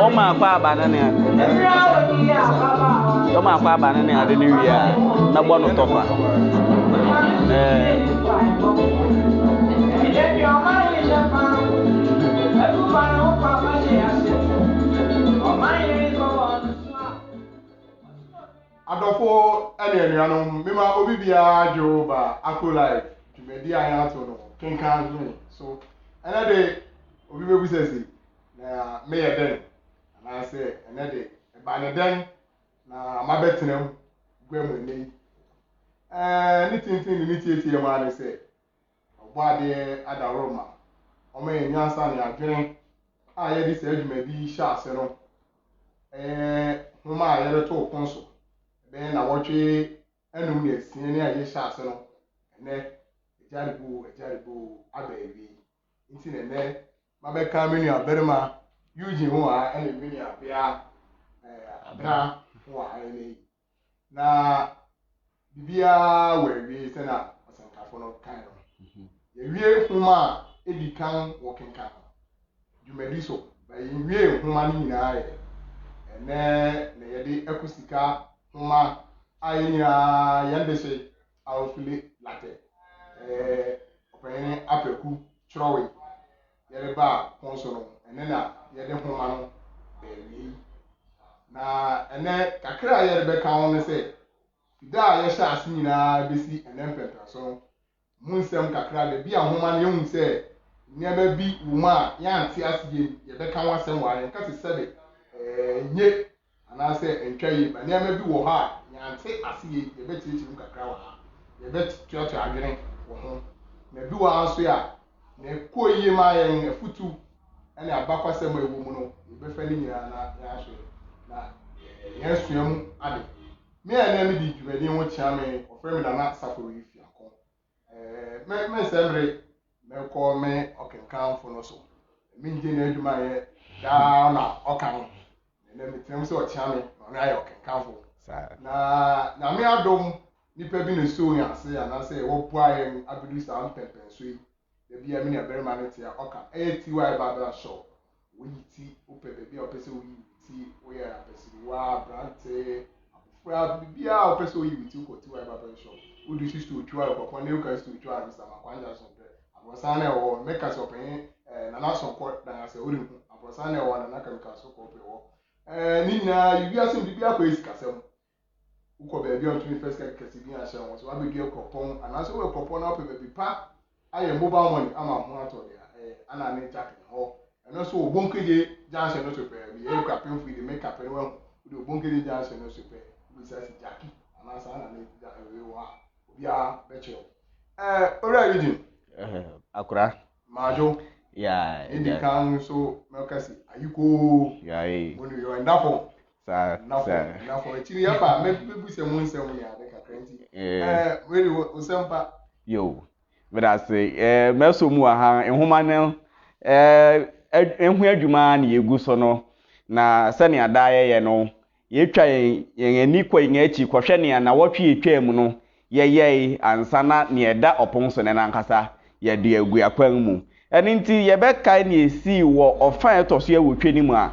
Oma kwa banane. Oma kwa banane ade ni wia na bɔ no tofa. Adofo ene anuanom mema obi bia Jehova Aku live tumedi aya to no kenkan me so ene de obi bebu sesi na me ye den na say ene de ba ne den na mabetenam gwam ene ni tintin ni tietie ma ne say ogbo ade adaroma o me nyansa ne adwene a ye di se adwumadi sha ase no homa a ye to konso ben na watwe enum ne asie ne aye sha ase no ene ejaribu abaewi nti ne mabeka menu aberma yuji ho a ene menu abia abra ho a ene na bibia wewi se na osankafo no kan no ye wie homa edikan wo kenkan dwumadi so ba ye wie homa ni nyina ye ene ne yede Aku Sika homa ayina yande se awfili latte opene Apraku chrowe yede ba konso no ene na yede homa no bewi na ene kakra yede be kan no se da ye sha ase nyina besi ene mpempa so munsem kakra de bia homa no yehun se niaba bi wuma ya ante aseye yede kan wasem ware nka se sebe nye anase entwaye ba niaba bi wo ha ya ante aseye yebe tirichirim kakra wa yebe tuatu adwene wo ho na bi wa aso ya na koyi ma yen afutu ene abakwasem ewu mu no yebe fa ni nyina na ya aso na yesuam ade me ene me di dwumadi ho chia me ofre me na saforo ifi akọ me semre me ko me okenkan fo no so me nje na adwuma ye da na okan na me tem se o chia me na ya okenkan fo na me adom nipa bi na so ya ase ya na se wo bua ye abedu sa ampepen so yi da bia me na berma ne te okan ti wa ba bra show wo yiti o pe bia o pese wo yiti wo ya pese wa brante fra bia o pese wo yiti ko ti wa ba bra show wo du sister o twa ko ne o ka sister o twa ni sama kwanja so pe abosane wo make so pen na na so ko na se wo rinhu abosane wo na na ka so ko pe wo ni na yu asim bia ko esikasem uko be bia on 21st kesi bi a sha won so wa be du kopon ana so we kopon na pe be pa aye mobile money ama ho ato dia ana ne jack ho eno so obonkeje janse no so pe bi e ka pen free de make up en wa de obonkeje janse no so pe bi sa si jack ana sa ana ne jack we wa bia be che ora yidin Akura majo ya indi kan so melkasi ayiko ya wonu yo ndafo sa ndafo chiri ya pa me bu se mu nsem ya de ka krenti we usempa yo Vedase meso mu aha ehoma ne ehu adwuma na yegu so no na se ne adaye ye no yetwa yen ani kwa yen achi kwhwe ne na wotwe etwa mu no ye ansana ne eda opon so ne nankasa ye de agu akwan mu eni nti ye be kai ne esi wo ofan etoso ye wotwe ni mu a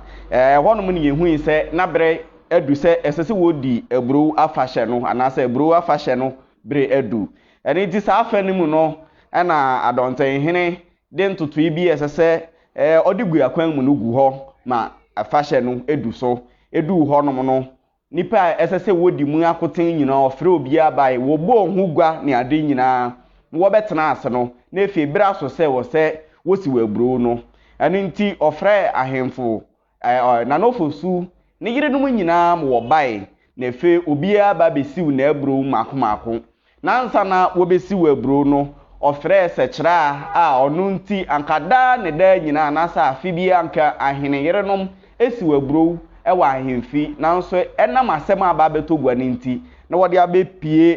honom ne yehu se na bere adu se esese wodi ebro afahye no anase ebro afahye no bere adu eni nti sa afa ni mu no ana adonten hene de ntutu ibi esese odigu akwan mu no gu ho ma afahye no edu so edu ho no no nipa esese wodi mu akoten nyina ofre obi abai wo bo hu gwa ne ade nyina wo betena ase no na efe bra so se wo se wosi wabro no eni nti ofre ahemfo na no fosu ne yire no nyina wo bai na efe obi aba besiw na abro makomako nansa na wo besi wabro no ofre sekira a onu nti ankada ne da nyina na sa afi anka ahene yerenom esi wabro ewa ahemfi nanso enam asem aba betogwa ne nti na wode abepie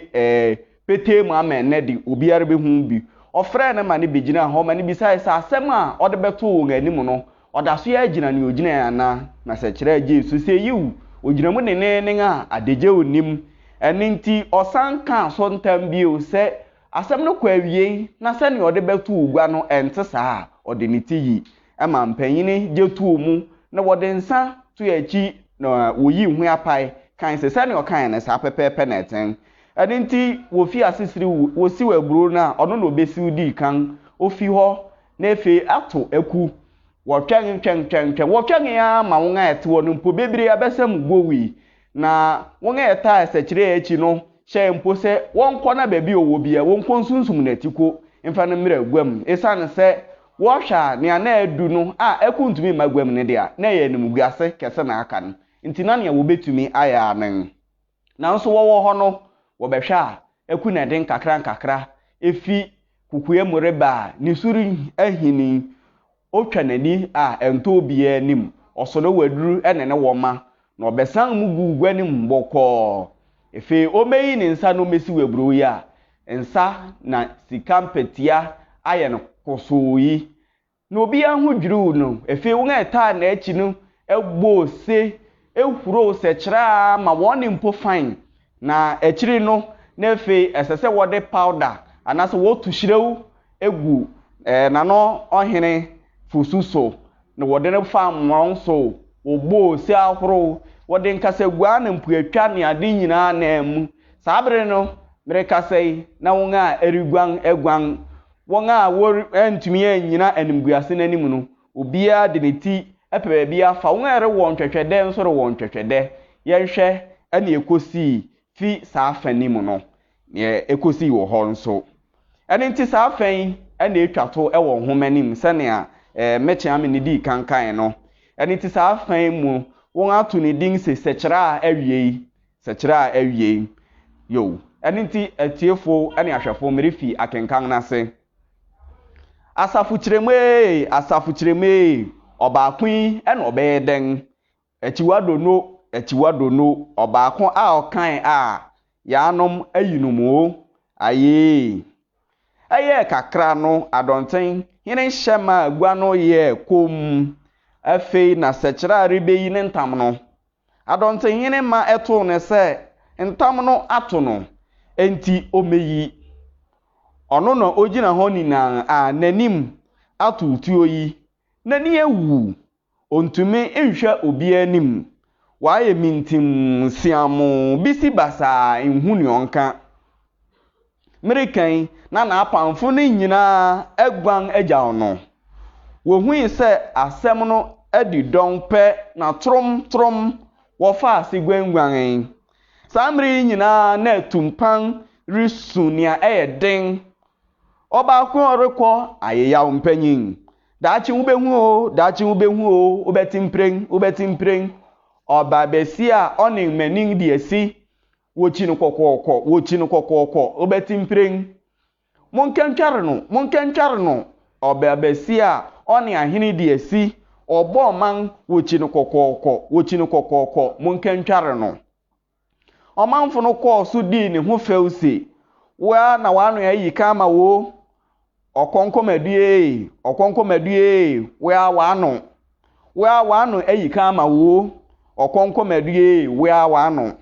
pete mu amene de obi arbe hu bi ofre na ma ne begina ho ma ne bisa sa asem a ode beto ngani mu no odaso ya gina ne ogina ya na sekira Jesu se yiwu ogina mu ne a adeje onim eni nti osanka so ntam bio se asem no kwa wie na se ne ode beto ugwa no ente saa ode ne tiyi ama mpanyine jetu mu na wode nsa to echi na woyi hu apai kan se sɛ ne ɔkan ne sa pepepe na eten ɛde nti wo fi asisiri wo si waburo na ɔno na obesi udi kan ofi hɔ na efe ato eku wo twɛn wo twɛn ya ma wo nga ete wo no mpo bebre abesam gowi na wo nga eta esechire echi no hyɛ mpo sɛ wɔnkɔ na baabi owo bia wɔnkɔ nsunsum na tiko mfa no mmerɛ gwam esan sɛ wɔhwa ne ana adu no a eku ntumi magwam ne dia na yɛ nimguase kɛse na aka no nti na ne wo betumi aya anen na nso wɔwɔ hɔ no wɔbɛhwɛ a eku na den kakra efi kukuye mureba ni suri ahini otwa nani a ento bia nim ɔsoro waduru ene ne woma na obesan mu gugwa nim bɔkɔ efe omeyi ne nsa no mesi waburo ya nsa na sika mpetia aye no kosoyi na obi ahudwuru no efe wo nga eta na echi no egbo se ehuro se kyra ma woni mpo fine na echiri no na efe esese wode powder anase wo tuhyirew egu na no ohene fususo na wode ne fa mmron so ogbo se ahoro wode nkasa gua na mpuatwa ne ade nyina na emu sabre no mere kasai na wonga eriguan egwan wonga wo entumi anyina animguase nanim no obia de ne ti epe bia fa wonga ere won twetwede nso re won twetwede yenhwe ene ekosi fi saafanim no ne ekosi wo ho nso ene nti saafan ene etwato e wo homanim sene a meche ame ne di kankan no ene nti saafan mu won ato ne din se sekira awie yo ene nti atiefo ene ahwefo merifi akenkan na se asafu kireme obaakun ene obeden echiwadono obaakun a okan a yanom ayinumo aye kakra no adonten hine hyema agua no ye kom afei na sekira rebeyi ne ntam no adonten hine ma eto ne se ntam no ato no enti omeyi ono no ogina ho nina a nanim atutuo yi nani ewu ontumi enhwa obi anim waye mintim siamu bisi basa enhuni onka American na apamfo ne nyina egwan agya ono wo hui se asem no edi donpe na trom wo fa asigwangwan samri nyina na tumpan risunia eyeden oba ku orekọ ayeya mpanyin daachi ubehu o obetimpreng oba besia onin menin di esi wochi no kokoko obetimpreng monkenchare no oba besia oni ahini di esi obo man wochi no kokoko monkenchare no omanfo no ko so di ne ho feusi wa na wanu ayi kama wo okonkomadue wa wanu ayi kama wo okonkomadue wa wanu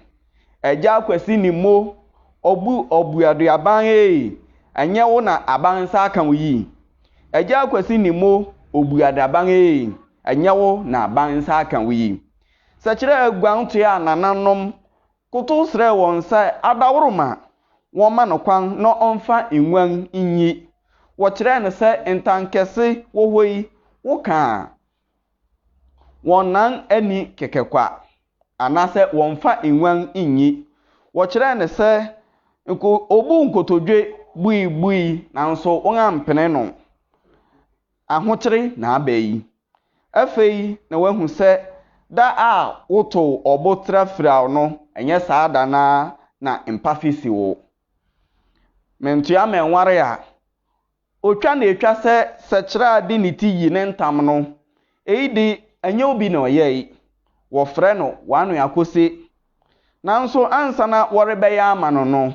eja kwesi ni mo obuadu aban anye wo na aban sa kan yi eja kwesi ni mo obuadu aban anye wo na aban sa kan yi sekire agwanto ya nananom kutu sre won sa adawroma won ma no kwan no onfa enwan inyi wo kire ne se ntankese wo hoyi wo ka wonan ani kekekwa anase wonfa enwan inyi wo kire ne se obu nkotodwe bui na nso won mpene no ahokyere na abayi afei na wahu se da a woto obotra fra no enye saada na empafisi wo mentua menware a otwa na etwa se sekira di niti yi ne ntam no eidi enye obi na oyei wo frɛ no wanu yakose nanso ansa na wɔrebeya amano no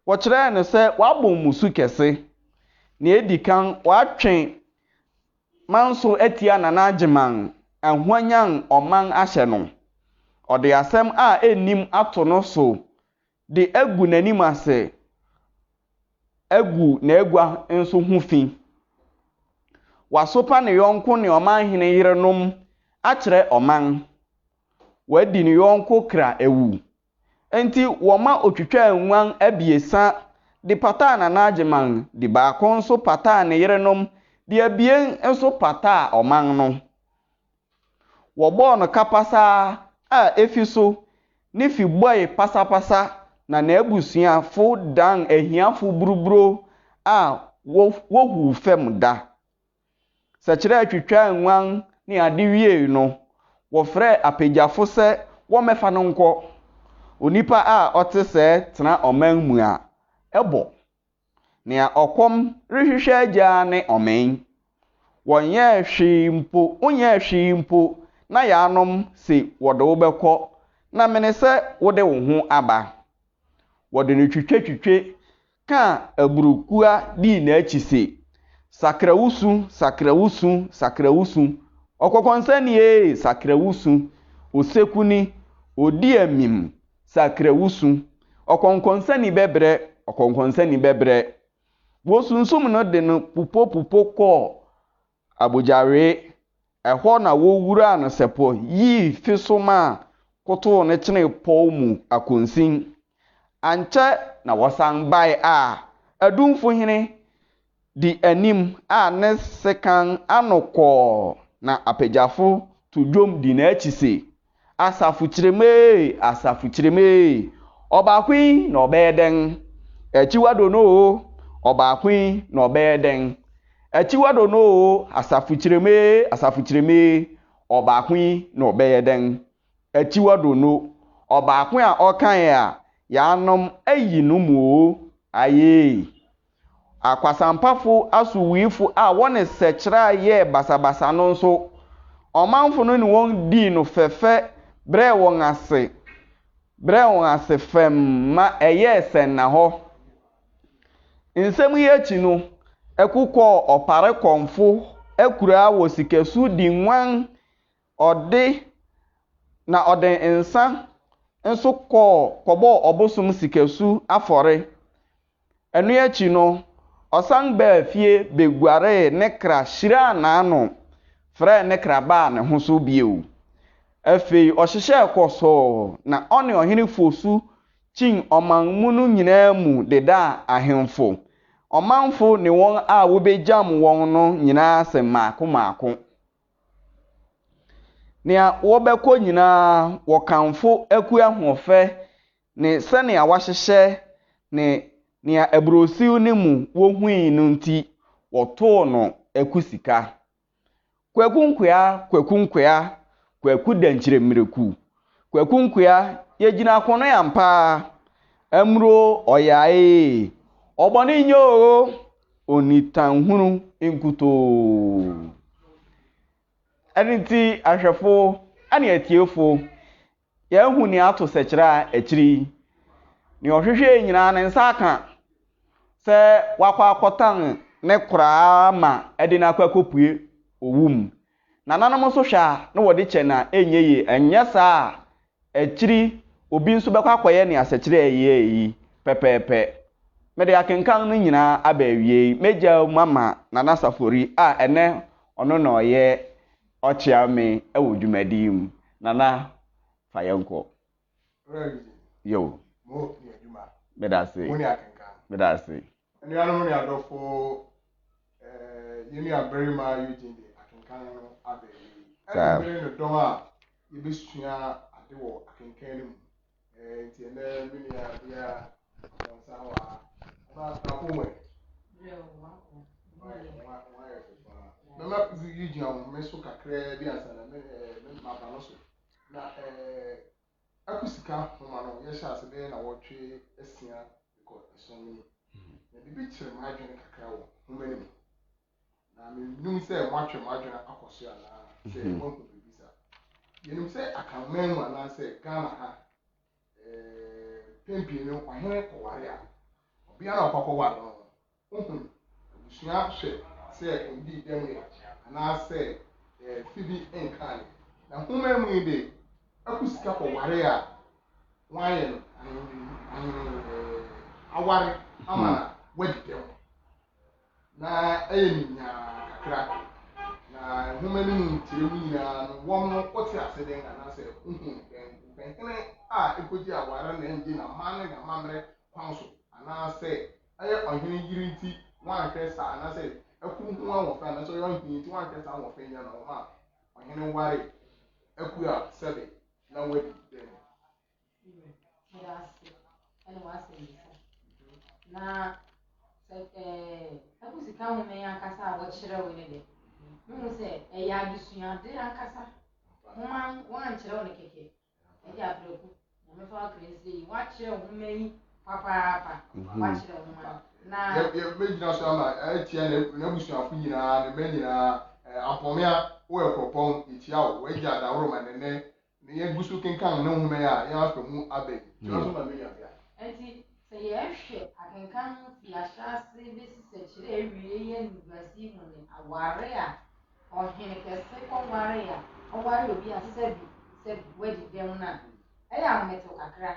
wo kyerɛ ne se wabɔ musu kɛse na edikan watwen manso atia na nageman ahwanyan oman ahye no ode asem a enim ato no so de egu nanim ase egu na egwa nso hu fi wasopa ne yonko ne oman hene yerenom akyerɛ ɔman wadi ne yɔnko kra ewu enti wɔma otwitwa nwan abiesa de pata na naagyeman de baako nso pata ne yerenom de abien nso pata ɔman no wɔbɔɔ no kapasa a efi so ne fi bɔe pasapasa na n'abusuafo dan ahiafo buruburo a wohu fam da sɛkyerɛ atwitwa nwan ne ade wie no wɔfrɛ apagyafo sɛ wɔmɛfa no nkɔ onipa a ɔte sɛ tena ɔman mu a ɛbɔ nea ɔkɔm rehwehwɛ agya ne ɔman wɔnyɛ hwee mpo na yaanom se wɔde wo bɛkɔ na mene sɛ wode wo ho aba wɔde no twitwe ka aburukua di n'akyi se sakrawusu ɔkɔkɔnsanie sakrawusu osekuni odi amim sakrawusu ɔkɔnkɔnsani bɛbrɛ wosunsum no de no pupo kɔ abojare ɛhɔ na wowura no sɛpo yi fisoma koto ne kyene pɔw mu akonsin ankyɛ na wɔsan bae a adumfo hene di anim a ne sekan anokɔ na apagyafo to dwom di n'akyi se asafo kyereme ɔbaako yi na ɔbɛyɛ dɛn akyiwado no ɔbaako yi na ɔbɛyɛ dɛn akyiwado no asafo kyereme ɔbaako yi na ɔbɛyɛ dɛn akyiwado no ɔbaako a ɔkan a yaanom ayi no mu aye akwasampafo asuwifo a wɔne sɛkyerɛ yɛ basabasa no nso ɔmanfo no ne wɔn di no fɛfɛ brɛ wɔn ase fam ma ɛyɛ sɛnna hɔ nsɛm yi akyi no ɛkukɔ ɔpare kɔmfo akura wɔ sikasu di nwan ɔde nsa nso kɔbɔ ɔbosom sikasu afɔre ɛno akyi no ɔsan baa fie beguare ne kra hyira naano frɛ ne kra baa ne ho so bio afei ɔhyehyɛ kɔsɔɔ na ɔne ɔhene fosu kyin ɔman mu no nyinaa mu deda ahemfo ɔmanfo ne wɔn a wobegyam wɔn no nyinaa sɛ maako nea wɔbɛkɔ nyinaa wɔkamfo aku ahoɔfɛ ne sɛnea wahyehyɛ ne nea aburosiw ne mu wohui no nti wɔtoo no Aku Sika kwaku dankyerɛmmereku kwaku nkoa yɛgyina kono yampa amuro ɔyae ɔbɔne nyoo onitanhunu nkutoo ɛnti ahwɛfo ane atiefo yɛahu ne ato sɛkyerɛ a akyiri ne ɔhwehwɛ nyinaa ne nsa aka sɛ wakɔ akɔtan ne koraa ma ɛde no akɔpue owum nananom nso hwɛ a na wɔde kyɛ na enye ye ɛnyɛ saa akyiri obi nso bɛkɔ akɔyɛ ne asɛkyerɛ yi pɛpɛɛpɛ mede akenkan no nyinaa aba awie megya mama nana safori a ɛnɛ ɔno na ɔyɛ ɔkyea me ɛwɔ dwumadi mu nana fa yɛnkɔ yo bedase Ẹnuanom ni adọfo yẹni abẹrẹma Eugene de akenkan no abẹyẹ ẹnubere no dɔn a yɛbɛsua ade wɔ akenkan no mu nti ɛnɛ mini abia ɔnsa wɔ a ɔba akɔmɔ mɛma Eugene ahome so kakra bi ansa na maba no so na Aku Sika homa no yɛhyɛ ase bɛyɛ na wɔtwe asia kɔ ɛsɔn no na bibi kyerɛ m adwene kakra wɔ homa no mu na menum sɛ moatwe m adwene akɔ so anaa sɛ moahu biribi sa yɛnim sɛ akanman mu anaasɛ Ghana ha pempie no ɔhene kɔware a ɔbea na ɔkɔkɔware no wohu abusua hwɛ sɛ ɔdi dɛm yɛ anaasɛ fibi nkane na homa mu yi de Aku Sika kɔware a wayɛ no aware ama na wadi dɛm na ɛyɛ nyaa kakra na na humani ntiremu na wɔn no kote ase den ana sɛ den a ekoji awara na ngi na man na mamre kwan so ana sɛ ayɛ ɔhene yiri nti wan hwɛ sa ana sɛ aku hu awɔfa ana sɛ ɔhene nti wan hwɛ sa awɔfa nya na ɔma ɔhene ware aku a sɛbe na wadi den na Aku Sika Book ankasa a wɔkyerɛ wo ne de mehu sɛ ɛyɛ adesuade ankasa homa wɔankyerɛ wo ne kɛkɛ ɛde Apraku na mefa akransi yi wɔakyerɛ wo homa yi papaapa wɔakyerɛ wo homa na megyina so ama ɛtia na abusuafo nyinaa ne mɛ nyinaa apɔmea woyɛ kɔpɔn etia wo wagya adaworo ma nene ne yɛgu so kenkan ne homa yi a yɛafa mu abɛ gyina so ma menya bia ɛnti sɛ yɛhwɛ akenkan fi ahyɛase bɛsi sɛkyerɛ awie yɛ nnuguasi mu ne aware a ɔhene kɛse kɔware a ɔware obi a sɛ wadi dɛm no a ɛyɛ ahometew kakra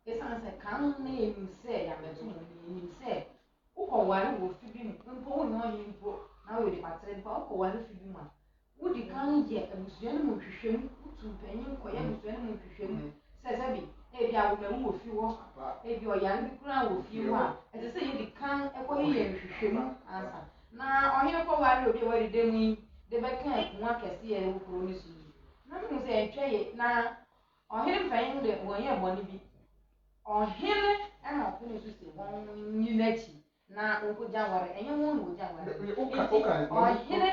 ɛsiane sɛ kan ne yɛnim sɛ yɛameto mu yɛnim sɛ wokɔware wɔ fi bi mu mpo wonyɛ ɔhene mpo na wɔde patere mpa wokɔware fi bi mu a wodi kan yɛ abusua no mu nhwehwɛmu wotu mpanyin kɔyɛ abusua no mu nhwehwɛmu sɛ bi ebi a wɔmamu wɔ fi hɔ ebi ɔyare bi kura wɔ fi hɔ a ɛte sɛ yɛdi kan ɛkɔyɛ yɛ nhwehwɛmu ansa na ɔhene kɔware obi a wɔde dɛm yi de bɛka akonnwa kɛseɛ ɛwɔ kuro no so yi na mehu sɛ ɛntwɛ yɛ na ɔhene mpanyin de wɔnyɛ bɔne bi ɔhene ɛna ɔpene so sɛ wɔn nyi n'akyi na wɔkɔgya ware ɛnyɛ wɔn na wɔgya ware ɔhene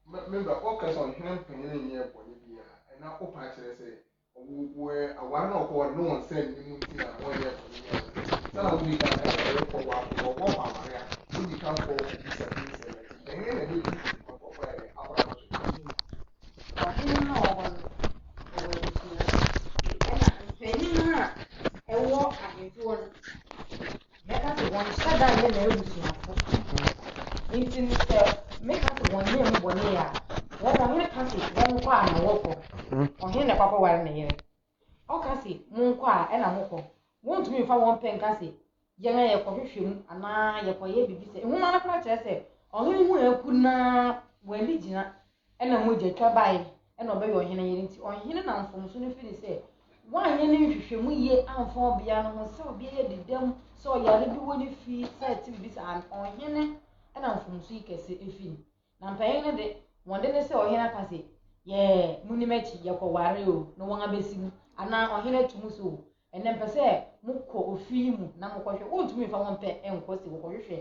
member ɔka sɛ ɔhene mpanyin nyɛ bɔne bi a ɛna ɔpa kyerɛ sɛ wɔ aware na ɔkɔware ne wɔn sɛ ne mu nti na wɔyɛ bɔne bi sana wodi kan ɛyɛ kɔwɔ aware a wodi kan kɔ bisɛ ɛnyɛ na ɛbɛdu ɔkɔkɔ ɛyɛ Apraku ɔhene na ɔwɔ no ɔwɔ abusua ɛna mpanyin a ɛwɔ ahemfo no mɛka sɛ wɔn hyɛ da yɛ na abusuafo nti sɛ mɛka sɛ wɔn nyɛ mu bɔne a wɔn ɔhene ka sɛ wɔn kɔ a na wɔkɔ ɔhene na ɛkɔ akɔware ne yere ɔka sɛ monkɔ a ɛna mokɔ wɔntumi mfa wɔn pɛ nka sɛ yɛn a yɛkɔhwehwɛ mu anaa yɛkɔyɛ biribi sɛ nhoma no kora kyerɛ sɛ ɔhene ho aku na wɔani gyina ɛna mogya twa bae ɛna ɔbɛyɛ ɔhene yere nti ɔhene na mfomso no firi sɛ woanyɛ ne nhwehwɛmu yie amfa ɔbea no ho sɛ ɔbea yɛ dedam sɛ ɔyare bi wɔ ne fi sɛ ɛte biribi sɛ ɔhene ɛna mfomso yi kɛse ɛfiri na mpanyin no de wɔn de ne sɛ ɔhene aka sɛ yɛ munim akyi yɛkɔware o na wɔn abɛsi mu anaa ɔhene atum so ɛnɛ mpɛ sɛ mokɔ ofi mu na mokɔhwɛ wontumi mfa wɔn pɛ ɛnkɔ si wɔkɔhwehwɛ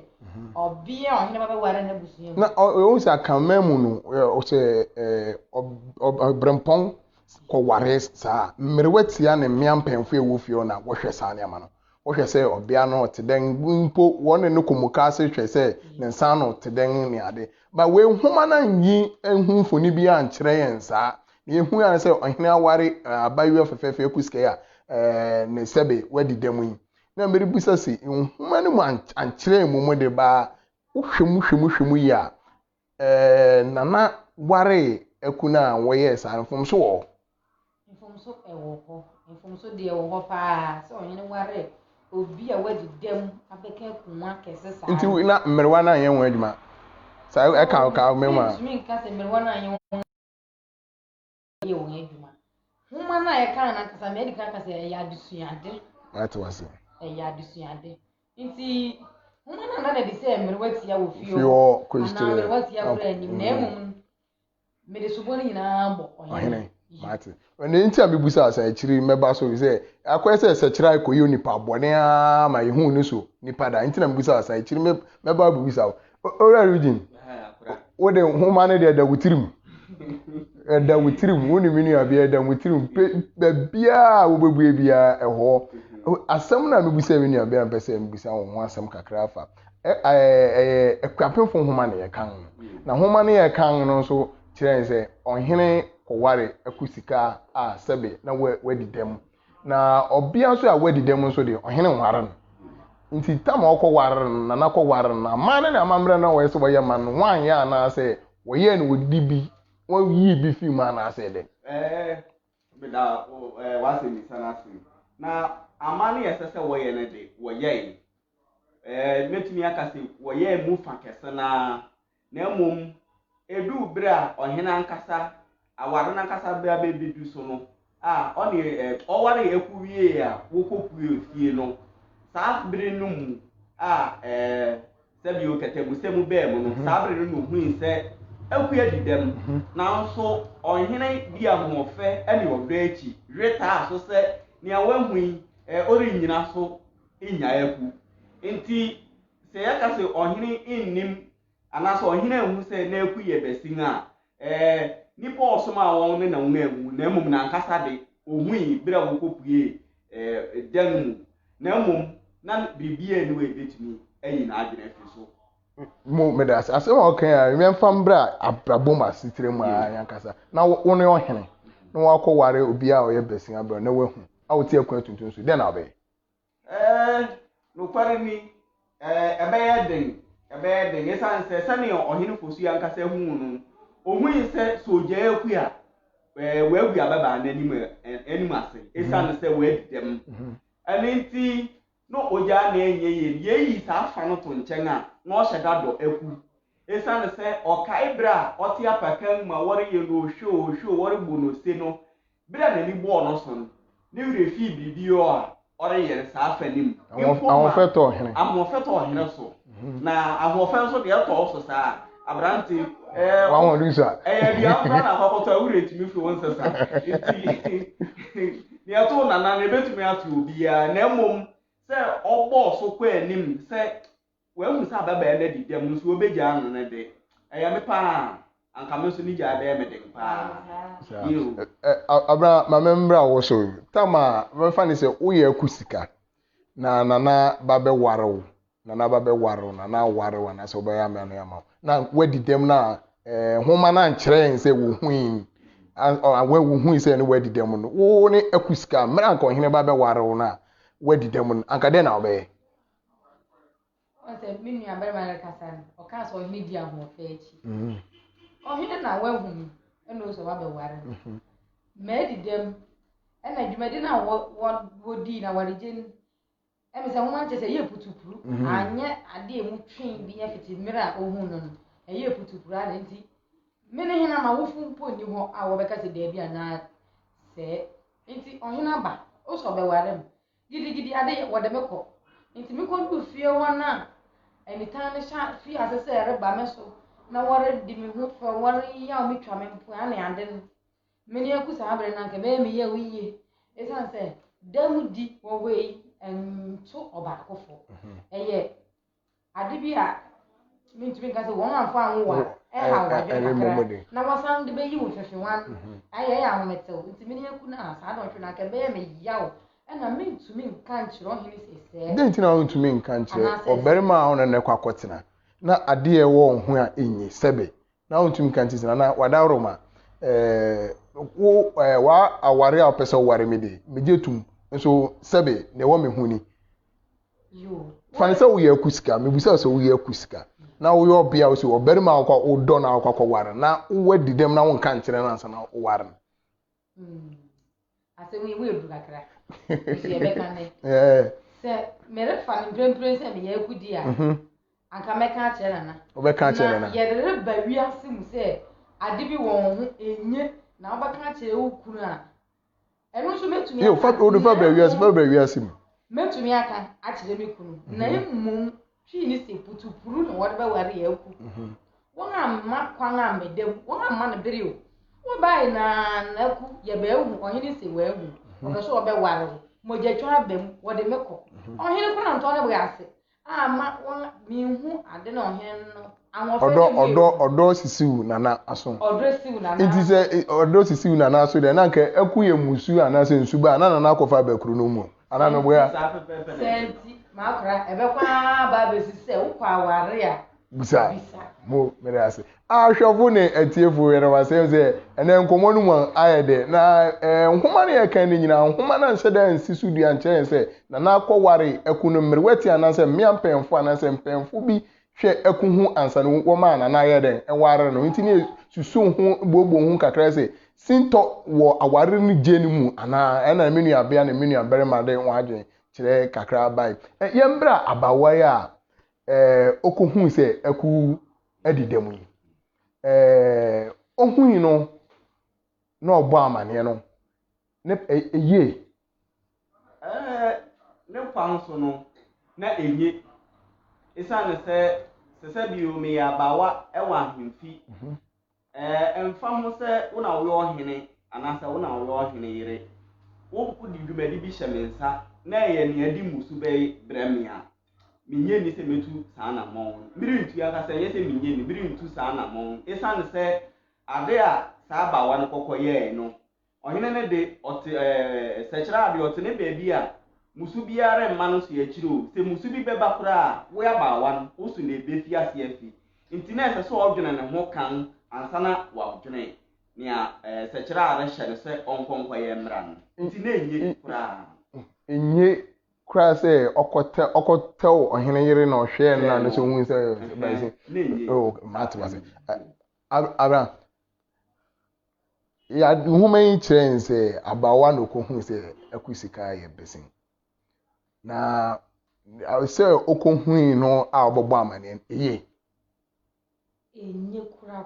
ɔbea ɔhene babɛware na busua mu na ɔwɔ sɛ akanman mu no ɔsɛ ɔbrɛmpɔn kɔware saa mmerewa tia ne mmea mpɛnfo ɛwɔ fie na wɔhwɛ saa nneɛma no wɔhwɛ sɛ ɔbea no ɔte dɛn mpo wɔne no kɔmuka ase hwɛ sɛ ne nsa no ɔte dɛn ne ade ba wei nhoma na nyi ehu mfoni bi ankyerɛ yɛn saa na ehu ya sɛ ɔhene aware abayewa fɛfɛɛfɛ Aku Sika ne sɛbe wadi dɛm yi na mmere bisa sɛ nhoma no mu ankyerɛ mu de ba wohwɛ mu yi a nana ware Aku na wɔyɛ saa mfomso wɔ mfomso ɛwɔ hɔ mfomso deɛ ɛwɔ hɔ paa sɛ ɔhene ware obi a wadi dɛm abɛka akonnwa kɛse saa nti na mmerewa na yɛn wɔn adwuma saa ɛka ka mema ntumi nka sɛ mmerewa na yɛn wɔn yɛ wɔn adwuma homa na yɛka na nkasa mɛ edi kan ka sɛ ɛyɛ adesuade ate wase ɛyɛ adesuade nti homa na de sɛ mmerewa tia wɔ fie hɔ kɔsitire mmerewa tia wɔ anim na emom mede sobɔ no nyinaa bɔ ɔhene mate ɛne nti a mebusa asa akyiri mɛba so sɛ akɔyɛ sɛ sɛkyerɛ akɔyɛ nipa bɔne a ma yɛhu ne so nipa da nti na mebusa asa akyiri mɛba bubusa ɔwura region wode homa no de da wutirim da wutirim woni mini abia da wutirim bia wo bebue bia ɛhɔ asɛm na mebusa mini abia mpɛ sɛ mebusa wo ho asɛm kakra afa ɛkwapemfo homa ne yɛkan na homa ne yɛkan no nso kyerɛ sɛ ɔhene kɔware Aku Sika a sɛbe na wadi dɛm na ɔbea nso a wadi dɛm nso de ɔhene nware no nti tama ɔkɔware no na nakɔware no ama ne amammerɛ na wɔyɛ sɛ wɔyɛ ma no wanyɛ anaasɛ wɔyɛ no wɔdi bi wɔyi bi fi mu anaasɛ dɛ beda wase mi sana ase na ama ne yɛ sɛ wɔyɛ no de wɔyɛ metumi aka sɛ wɔyɛ mu fa kɛse na mmom edu bra ohina nkasa aware na nkasa bra bebidu so no oni oware ekuwie a wokopue fie no saafbre no mu sebi oketebusemu be mu no saafbre no hu se ekue didem na nso ohina bi ahofe ene odo echi reta so se nia wahui ori nyina so inya eku nti se yaka se ohini innim anaso ohina ehu se na eku ye besin nipa osoma won ne na won emu na emum na nkasa de ohui bra wokopue dan na emum na bibie ni we betumi eyi na adwene fi so mo medas asem okan a remember bra abrabom asitire mu ayankasa na wo ne ohene na wakọ ware obi a oye besin abro na wahu a wotie akwa tuntun so den na be no kware ni ebe den esan se sane ohene fosu yankasa hu no ohui se soja eku a wagu ababa na anim ase esan se wadidem anenti no oja na enye ye sa afa no to nchen a na o hyeda do eku esan se okai bra oti apakan ma wore ye no hwo wore bu no se no bra na ni bo no so no ne wure fi bibio a ore ye sa afa nim amofeto ohene so na amofeto de eto so sa abranti wawon risa bia na akokoto awure timi fi won sesa ni ato na ebetumi atu obi a na emom se ogbo so kwa anim se wahu sa baba na didem so obeja anu na de me pa anka me so ni ja de me de pa abra ma membra wo so tama me fa ni se uye Aku Sika na nana babe waro nana babe waro nana waro na se obeya me no yama na wadidem na homa na nkyerɛ nse wo huin awe wo huin se ne wadidem no wo ne Aku Sika mra anka ohene ba be ware na wadidem no anka de na obe ose minu abarima na kasa o ka so ohene di ahofe echi ohene na wahu eno so ba be ware medidem ena dwumadi na wo di na waregin se homa nche se ye putupuru anye ade emu twin bi ye fiti mira ohun no eye putupuru ade nti mene hina ma wofu mpo ni ho a wo beka se de bia na se nti ohina ba o so be ware gidi ade wo de meko nti me ko ndu fie wana enitan ne sha fi asese ere ba me so na wore di me hu fo wore ya o mi twa me mpo ane ande no mene Aku sa abre na nke be me ye wiye esan se damu di wo we to obakofo eye ade bia mintumi ka se won afọ anwa ha wadwe na wasan de be yi wo fefe wan aye ya ahometew ntimi ne Aku na sa don twe na ka be me yawo na mintumi nka nkyero hene sese de ntina mintumi nka nkyere oberima a ona ne kwakotena na ade ewo ho a enyi sebe na mintumi nka nkyere na wadawroma wo wa aware a pese ware me de mejetum nso sebe ne wo me huni yo fani se wo ye Aku Sika mebusa se wo ye Aku Sika na wo yo bia wo se oberima akwa odo na akwa ware na wo didem na wo nka nkyere na nsa na wo ware ase we edu kakra se ye beka ne se mere fani brembre se me ye Aku di a anka meka kyere na wo beka kyere na ye de ba wi ase mu se ade bi won ho enye na wo beka kyere wo kunu a eno so metumi yo fa o do fa ba wi ase mu metumi aka akyere me kunu na emum twi ni se putupuru na wo de ba ware ye Aku won amma kwan amedem won amma na bere o wo bai na Aku ye ba ehu ohene se wa ehu o so obe ware mo je twa abem wo de meko ohene kuna nto ne bga ase ama won mi hu ade na ohene no odo sisiu nana aso odo sisiu nana nti se odo sisiu nana aso de na nke Aku ye musu ana se nsuba na nana akofa bakuru no mu ana no boya senti makra ebe kwa ba be sise wo kwa ware a bisa mo mere ase ahwefo ne atiefo yere wasem se ene nkomo no mu ayede na nhoma ne yekan ne nyina nhoma na nhyɛ da nsisu dua nkyɛn se na akɔ ware Aku no mmere wati ananse mmea mpemfo ananse mpemfo bi hwɛ Aku hu ansa no wo ma na ayede ware no nti ne susu hu gbogbo hu kakra se sinto wo aware no je ne mu ana ena menu abia na menu abere ma de ho adwen kyerɛ kakra bai yembra abawai a okuhu se Aku adidemu yi Ohun no no bo amane no ne ye ne kwan so no na enye isane se bi o me ya bawa e wa ahemfi emfa ho se wo na wo ohene anasa wo na wo ohene yire wo ku di dwumadi bi hye me nsa na ye ne adi musu be bremia minye ni se metu saa na mon biri ntu aka se ye se minye ni biri ntu saa na mon isane se ade a saa bawa no kokoye no ohene ne de ote sekira ade ote ne beebi a musu biara mma no so ya kiro se musu bi beba kura wo ya bawa no wo so na ebefi ase afi nti na ese so odwene ne ho kan ansana wa odwene nia sekira ade hye ne se onkonko ye mra no nti na enye kura enye kura se okotew ohene yire na ohwe na no so hu se ba se oh matwas abra ya human kire se abawa no ko hu se Aku Sika ye besin na I say okohui no a obobo amane eye enye kura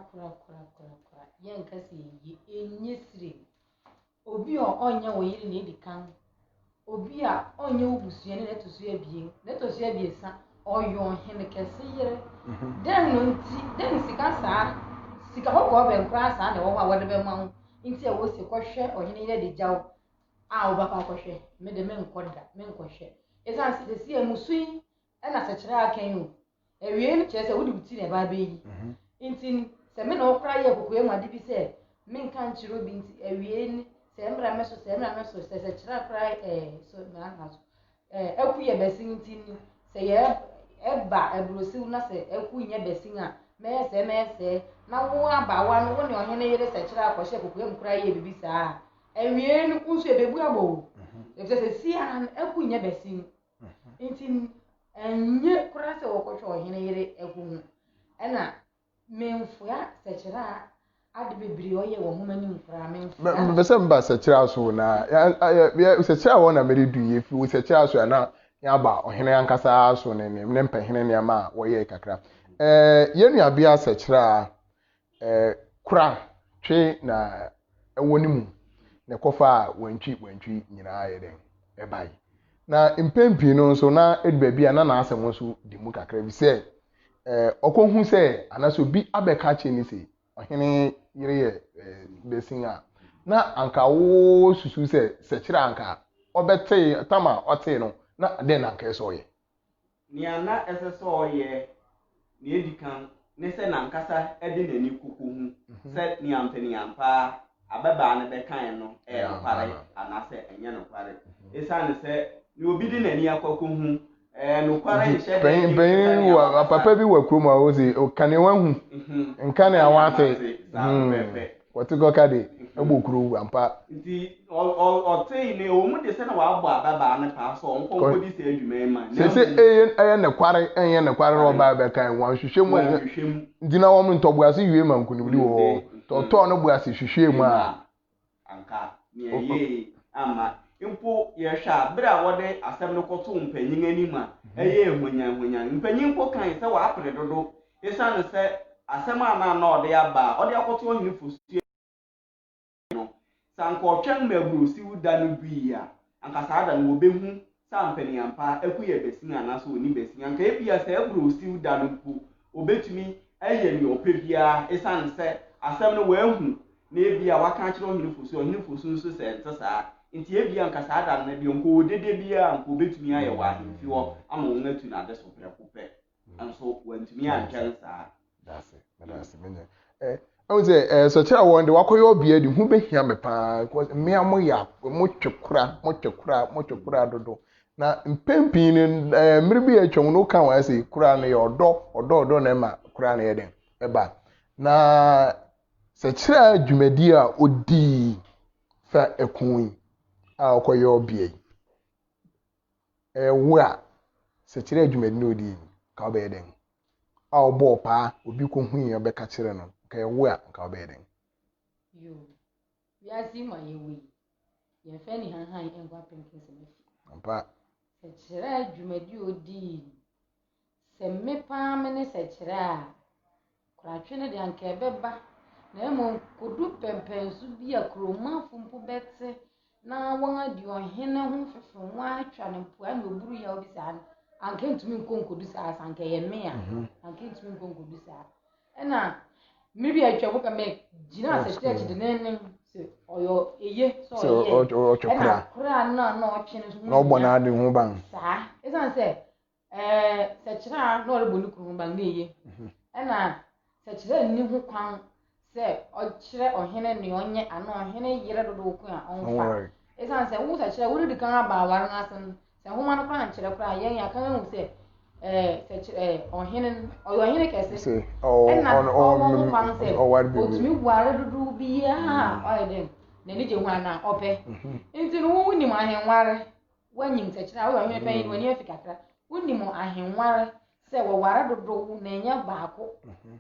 yen kasi enye sire obi o onye wo yiri na edikan obi a onye ubusue ne tosu abie sa oyo hene kese yire den no nti den sika hokko be nkra sa na wo ha wode be ma nti e wo se kohwe ohene yire de jaw a wo ba ka kohwe me de me nkohwe esan si emusui e na sekira akan o ewie ni chese wo de buti na ba be yi nti se me na okra ye kokoye mu ade bi se me nka nchiro bi nti ewie ni se mra meso se sekira kra so na na so Aku ye besin nti ni se ye eba ebrosi na se Aku nye besin a me se na wo abawa no wo ne ohene yere sekira akohye kokoye mu kra ye bibi saa ewie ni kunso ebebu abo se si an Aku nye besin nti enye kura se wo kohwe ohene yere Aku ena memfoya sekira ade bebiri oye wo homani mfra memfoya be se mba sekira so na ya sekira wo na meridu ye fi wo sekira so na ya ba ohene yankasa so ne mpehene ne ma wo ye kakra yenu abia sekira kura twe na ewo ni mu ne kofa wantwi nyina ye den e bai na impempi no so na edba bia na asem so di mu kakra bi se okohu se anaso bi abeka che ni se ohene yire ye besin a na anka wo susu se sekira anka obete tama ote no na den anka eso ye ni ana ese so ye ni edikan ne se na nkasa ede nani kuku hu se ni ampani ampa ababa ne be kan no pare anase enye no pare esane se ni obi di nani akwaku hu no kware hye ben wa papa bi wa krom a wo se okane wa hu nkane awate what go kade agbokuru ampa nti o ne o mu de se na wa agbo ababa ne pa so onkonko di se adwuma ma se eye ne kware enye ne kware ro ba be kan wan hwehwem ndina wo mu ntobuase yue ma nkunibli wo to no buase hwehwem a anka ni eye ama impo ye hwa bra wode asem no koto mpanyin anima eye ehunyan mpanyin mpo kan se wa apre dodo esane se asem ana na ode aba ode akoto ohini fosu no sanko twen mabru si wuda no bia anka saada no obehu sa mpanyin ampa Aku ye besin ana so oni besin anka ebia se abru si wuda no pu obetumi eye ni opebia esane se asem no wa hu na ebia waka kire ohini fosu nso se ntesa nti ebia nka saada na bi onko dede bia nko betumi aye wa ahemfi wo ama won atu na de so prekope anso wantumi antwen saa that's menye I would say so tell one the wakoyo bia di hu behia me pa because me amoya mo twekura dodo na mpempi ni mmiri bi atwom no kan wa say kura na ye odo na ma kura na ye den eba na se kira dwumadi a odi fa ekun a okoyo bia wo a se kira dwumadi no odi ka obe den a obo pa obi ko hu ye be ka kire no ka wo a ka obe den yo ya si ma ye we ye fe ni han engwa penkin se me ampa se kira dwumadi odi se me pa me ne se kira Kratwe ne de anka beba na emo kodu pempensu bi akroma fumpu betse na won adi ohene ho fefe wa atwa ne mpoa na oburu ya obi sa anka ntumi nkonkodu sa anka ye me a anka ntumi nkonkodu sa ena maybe atwa boka me gina se church de nenen se oyo eye so ye ena kura na otwe ne so no bo na ade ho ban sa esan se se chira na ore bonu kru ban na eye ena se chira ni ho kwan se ochire ohene ne onye ana ohene yire dodo ku a onfa esan se wo se chira wo di kan aba awar na asen se ho man kwan chire kura yen ya kan hu se se chira ohene kese ena o kwan se otumi ware dodo bi a oyeden na ni je hu ana ope nti no wo ni ma ahenware wanyim se chira wo ohene pan ni wani afikakra wo ni mo ahenware se wo ware dodo na enya baako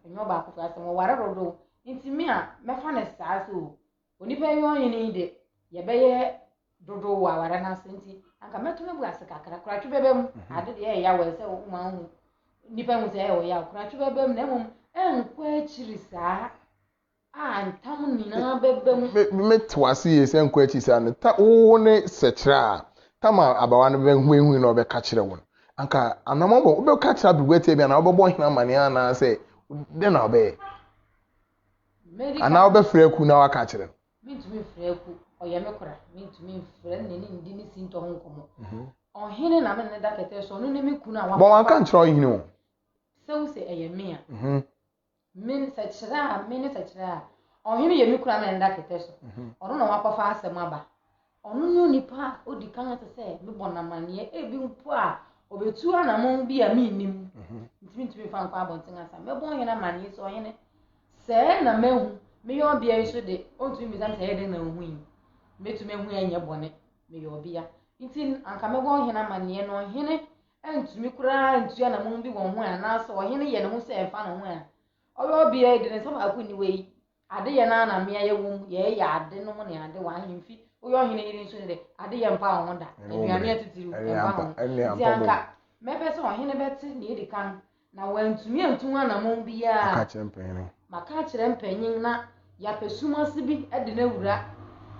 enyo baako fa se wo ware dodo nti me a mefa ne saa so onipa yon yin de ye beye dodo wa ware na senti anka meto me bu asika kra twa bebem ade de ye ya we se wo ma hu nipa hu se ye wo ya kra twa bebem na mum enkwa achiri saa antam ni na bebem me twase ye se nkwa achiri saa ne ta wo ne sechira tama abawa no be hu na obeka kire won anka anamabo obeka kire abugwete bia na obebo hina mane ana se de na obe ana obefre ku na waka kire mintumi frɛ ku oye mekora mintumi frɛ ne ndi ni sinto ho nkomo ohene na me ne da kete so no ne me ku na wa bon anka nkyerɛ ohene o se wo se eye me a min se kyerɛ me ne se kyerɛ ohene ye me kura me ne da kete so ono na wa kɔfa asɛm aba ono no nipa odi kan te se me bona mane e bi mpo a obetu anamon bi a me nim ntimi fa nkwa abonten asa me bon ohene mane so ohene se na mehu me yo bia iso de ontu mi zam se yede na hu yi metumi hu enye bone me yo bia nti anka me go hena mane no hene entumi kura ntua na mo bi won ho ana so hene ye ne ho se efa no ho a oyo bia de ne sama akuni we ade ye na me ye wum ye ya ade no mo ne ade wa hemfi oyo hene yiri nso de ade ye mpa ho da eduane atitiru mpa ho nti anka me be so hene beti na edi kan na wantumi antu na mo bia aka chempene maka kire mpanyin na ya pesumasi bi de na wura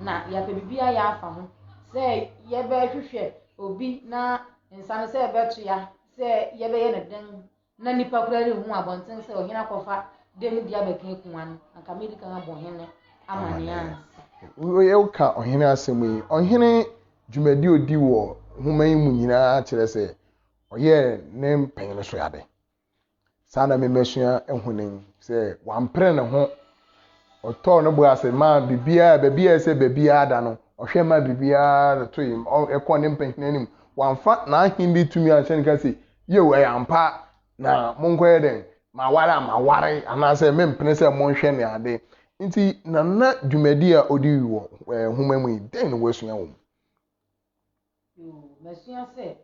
na ya pe bibia ya afa ho se ye be hwehwe obi na nsane se beto ya se ye be ye ne den na nipa kura ri hu abonten se ohina kofa dem dia bekan kuan anka medica abonhene amane ansa we ka ohene asemu yi ohene dwumadi odi wo human mu nyina kire se oye ne mpanyin so yade sana me mesua ehunen se wampre ne ho oto no bu ase ma bibia se bibia da no ohwe ma bibia to yim ekọ ne mpanyin anim wamfa na ahindi tumi a chen ka se ye we ampa na monkoye den ma ware ana se mempene se monhwe ne ade nti na dwumadi a odi wo human mu den no wasua wo mesua se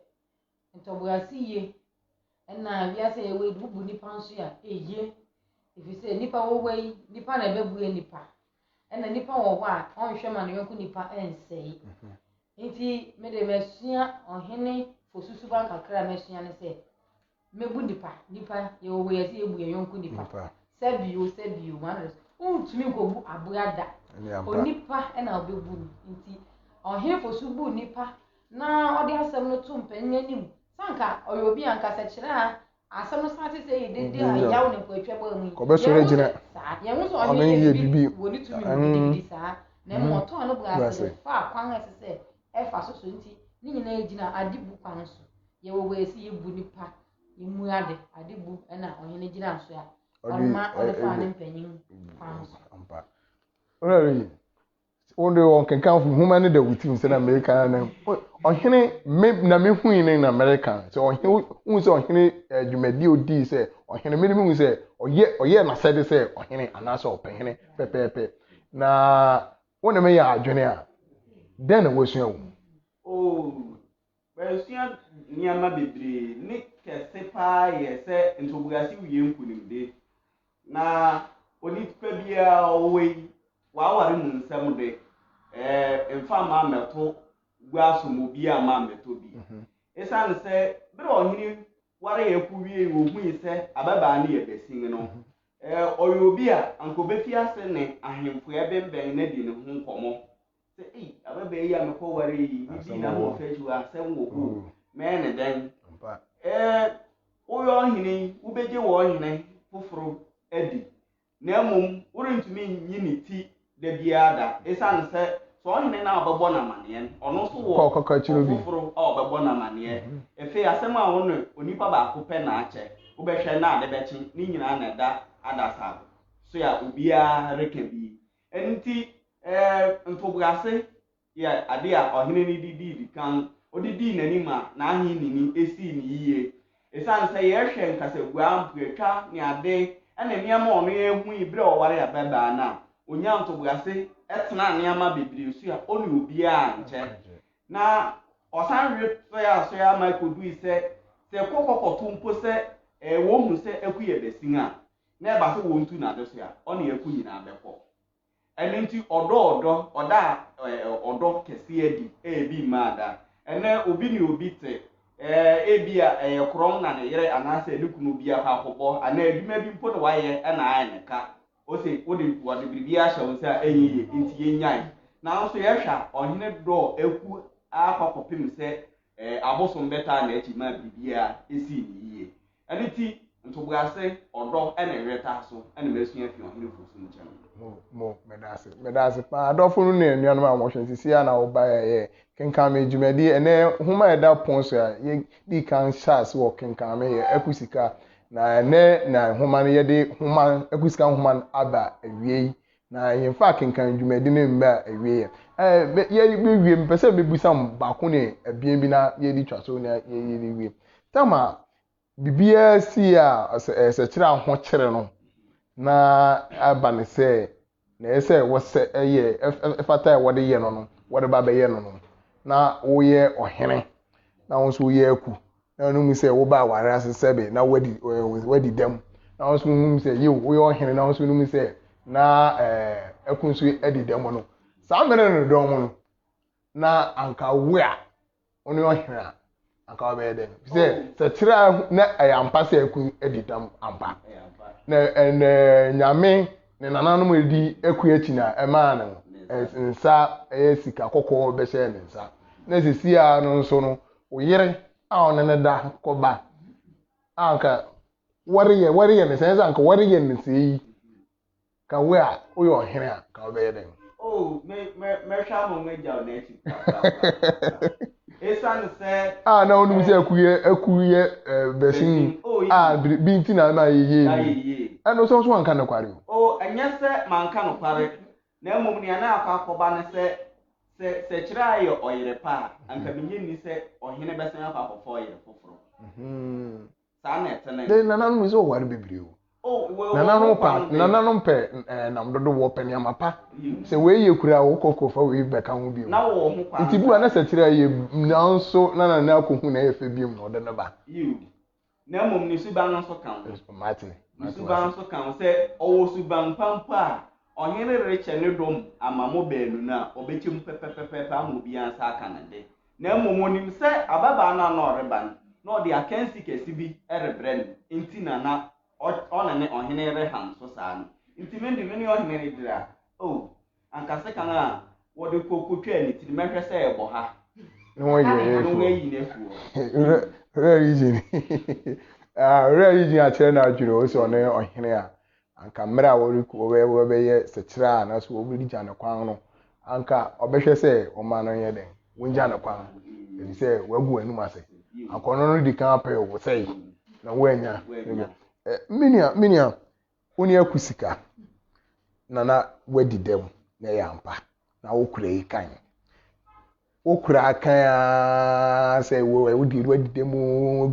ntobuasi ye na bia se ewe bubu nipa nso ya eye ifise nipa wo wei nipa na bebuye nipa na nipa wo ho a onhwe ma ne yonku nipa ensei nti me de mesua ohene fosusu ban kakra mesua ne se mebu nipa ye wo wei se ebu ye yonku nipa sebio manres untumi gobu abuada onipa na obebu nti ohene fosubu nipa na odi asem no to mpanyin anim sanka oyobi anka se kire asem no sate se yedede a yawo ne kwatwa ba mu ko be sore gina ye hu so ohene bibi woni tumi bibi sa na mo to no bua se fa kwan ese se fa so nti ni nyina egina adibu kwan so ye wo we esi yebu nipa emu ade adibu na ohene gina so ya orma fa ne mpanyin kwan so ampa ori onde won kenkan fu human de wutim se na America na ohene na me hu yin na America so ohene hu se ohene dwumadi odi se ohene me hu se oye na said se ohene anasa opehene pepepe na wona me ya adwene a den na wasua wo basua nyama bebre ne kese pa ye se ntobugasi wiye nkunimde na oni pa bia owei waware mu nsam de mfa ma meto guaso mo bia ma meto bi esan se bere ohini ware ye ku wie wo hu se ababa na ye besin no oyobi a anko befi ase ne ahemfo ebemben na di ne ho nkomo se ababe yi amekọ ware yi di na ho feju asem wo ho me ne den oyo hini ubeje wo hini foforo edi na mum urintumi nyi ne ti da biada esan se so hini na obebo na mane ono so wo foforo obebo na mane efe asem a wono onipa ba akopẹ na ache ubehwe na ade bechi ni nyina na da adasa so ya ubia rekebi enti ntobugase ya ade a ohene ni didi kan odidi nanima na ahi nini esi ni yiye esan se ye hwe nkase gua ampuetwa ni ade ene niam ono ehu ibre oware ya baba na onya ntobugase etena niam bebiri so ya oni obia nche na osan hwe so ya maikodu ise se kokokoto mpo se wo hu se ekuye besin a na eba se wo ntu na de so ya oni eku nyina abekọ ene nti odo kesi edi ebi mada ene obi ni obi te ebi a krom na ne yere anase ne kunu bi akọbọ ana eduma bi mpo ne waye na aye ne ka o se wode bibi a hye nsa enyiye nti yenyan na nso ye hwa ohene do eku akọkọpem se abosom beta na echi ma bibi a esi ni yiye ene ti ntobugase odo ene reta so ene mesua fi ohene fosu nchen medase pa adofo ne anuanom a mohwe sisi ya na oba ye kenkan me dwumadi ene homa eda ponso ya ye di kan chance wo kenkan me ye Aku Sika na na homa ne ye de homa Aku Sika homa aba awie na ye fa kenkan dwumadi ne mba awie ye be wie mpese be busam ba ko ne abien bi na ye di twaso na ye di wie tama bibia si a se kira ho kire no na abane se na ese wose eye efata wode ye no wode ba be ye no na wo ye ohene na wo so ye aku na no mu se wo ba ware asesebe na wadi dem na wo so mu se ye wo ye ohene na wo so mu se na aku so edi dem no sa mere no do mo no na anka we a oni ohene a anka be dem se tira na ayampa se aku edi dem ampa na nyame ne nananom edi eku echi na ema na nsa sika kokko be hye ne nsa na sisi a no nso no oyere a one ne da koba anka wariye ne sense anka wariye ne sei ka we a oyo ohene a ka be den me hwa mo meja na echi esan se na onu se akuye besin binti na ma yeye eno so anka na kware enye se manka no kware na emom ne na akọba ne se kira ayo oyere pa anka binye ni se ohene besen akọfọ oyere foforo sa na etene de na nanu so ware bibiri nananom pe na mdodo wo pe ne amapa se we ye kura wo kokofa we beka ho bi na wo ho kwa nti bu na se kira ye na nso na akohu na efe bi mu no de ne ba na emom ni suba no so kan Martin suba so kan se owo suba mpampa ohene reche ne dom amamo beenu na obechim pepepepe amu bi ansa aka na de na emom onim se ababa na na oreban na odi akansi kesi bi erebren nti na ne ohene rehan so saa nti mendi meni ohene ne dira anka se kan a wode kokotwa ni ti mehwe se ebo ha no ye no yi ne fu region region a chere na adwuro o se one ohene a anka mra a wo be ye se kira na so wo bi gya ne kwan no anka obehwe se o ma no ye den wo gya ne kwan e se wagu anum ase akono no di kan apɛ wo sei na wo anya minia oni Aku Sika na wadi dem na yampa na wo kura yi kan wo kura kan say wo di wadi dem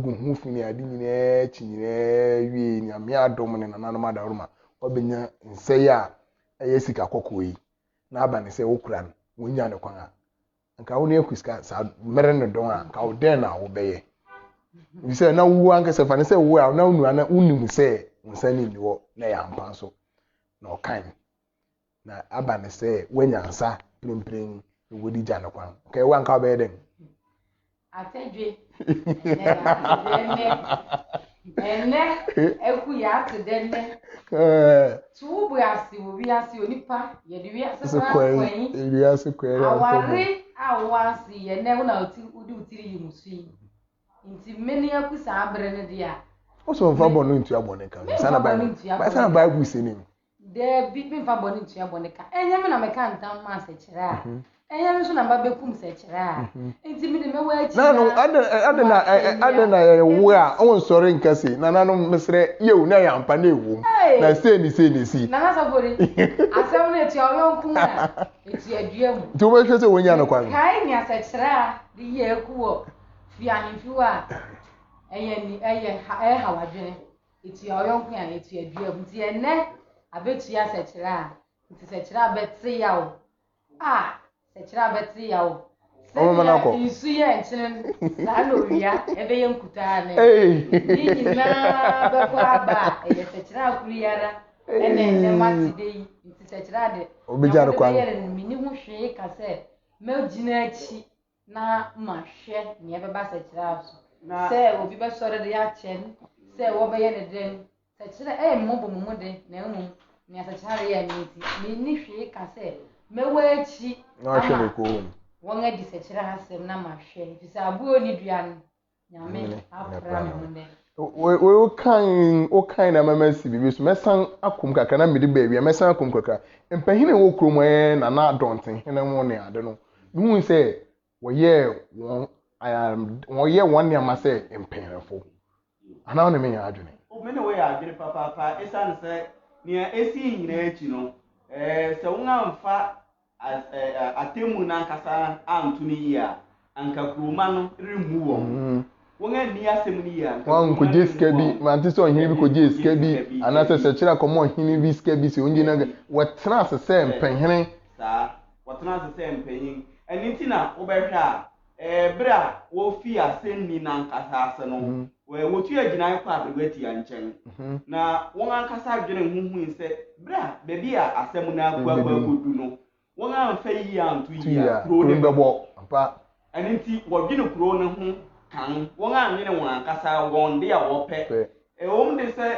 gu hu fini adi nyine chi nyine wi nyame adom ne nananom adaroma obenya nsɛy a ɛyɛ sika kokko yi na aba ne sɛ wo kura wo nya ne kwan a nka wo ne Aku Sika sa mere ne don a ka wo den na wo bɛyɛ bi sɛ na wo anka sɛ fa ne sɛ wo a na unu ana unim sɛ nsani ni wo na yampa so na okan na aba ne sɛ wanyansa primprim wodi gya ne kwan okay wo anka bɛyɛ den atedwe Aku ya to denne. Tu bu asi obi asi onipa ye de wi ase kwan. Wi ase kwan. Aware awasi ye ne una udi utiri yimusu. Nti meni aku sa abre ne dia. Oso mfa bonu ntu aboneka. Sana Bible say nim. De bi mfa bonu ntu aboneka. Enye me na meka ntam ma se kire a. Enye me so na mba bekum se kire a. Nti mi de me wa achi. Na no adena wo a on sori nkase. Na no mesre yewu na ya mpa na ewu. Na say ni si. Na na sabori. Asem na eti oyonku na. Eti aduam. Tu be hwese wonya no kwan. Kai ni ase kire a de ye ekuo. Fi ahemfi wa. Eye hawadwene. Eti oyonku ya eti aduam. Nti ene abetu ya se kire a. Nti se kire abeti ya o. Sechira betri ya o. Isu ye nchene sa no wia ebe ye nkuta ne. Ni na be kwa ba e sechira akuriara ene matide yi. Nti sechira de. Obeja no kwa. Ye mini hu hwe ka se me gina achi na ma hwe ne ebe ba sechira so. Se obi be sore de ya chen, se wo be ye ne den. Sechira mmobɔ mu de na emu ne sechira ye ni ni hwe ka se mewechi na hwe ko wonga di sechira hasem na mahwe fi sa abuo ni duan nyame afra me hunde o kan na mamasi bibi so mesan akum kakra na mede baawia mesan akum kakra empahine wo krom na adonten hena mo ne ade no hu se woye won ne ama se empanfo ana wona me ya adwene o me ne we ya adwene papa esan se ne esi nyina echi no se wonga mfa atemu na nkasa antuni ya anka kroma no rimu wo wonga ni asem ni ya wan ko jeska bi manti so hin bi ko jeska bi anase se kira komo hin bi ska bi se onji na watena se mpanhene sa watena se mpanhin eni na wo behwa bra wo fi asem ni na nkasa ase no wotu agina kwa abewati ya nchen na won ankasa adwene huhu se bra bebi a asem na akwa kodu no won amfa yi antu yi kro ne bebo pa anenti wodwene kro ne ho kan won anwene won ankasa won de a wo pe won de se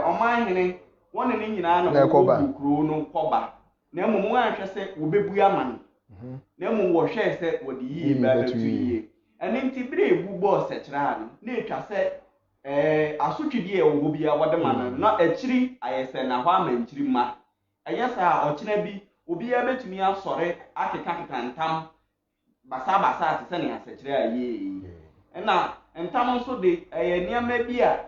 oman hene won ne nyina na wo kro no koba na emu won ahwe se wo bebu aman na emu wo hwe se wo de yi ba betu yi anenti bire ebu boss ekira no na etwa se asotwedi e wo bia wode man na ekiri ayese na hwa ma nkiri ma ayesa okina bi obi ya betumi asore akeka ntam basa ate se ne asekira aye na ntam nso de niam bi a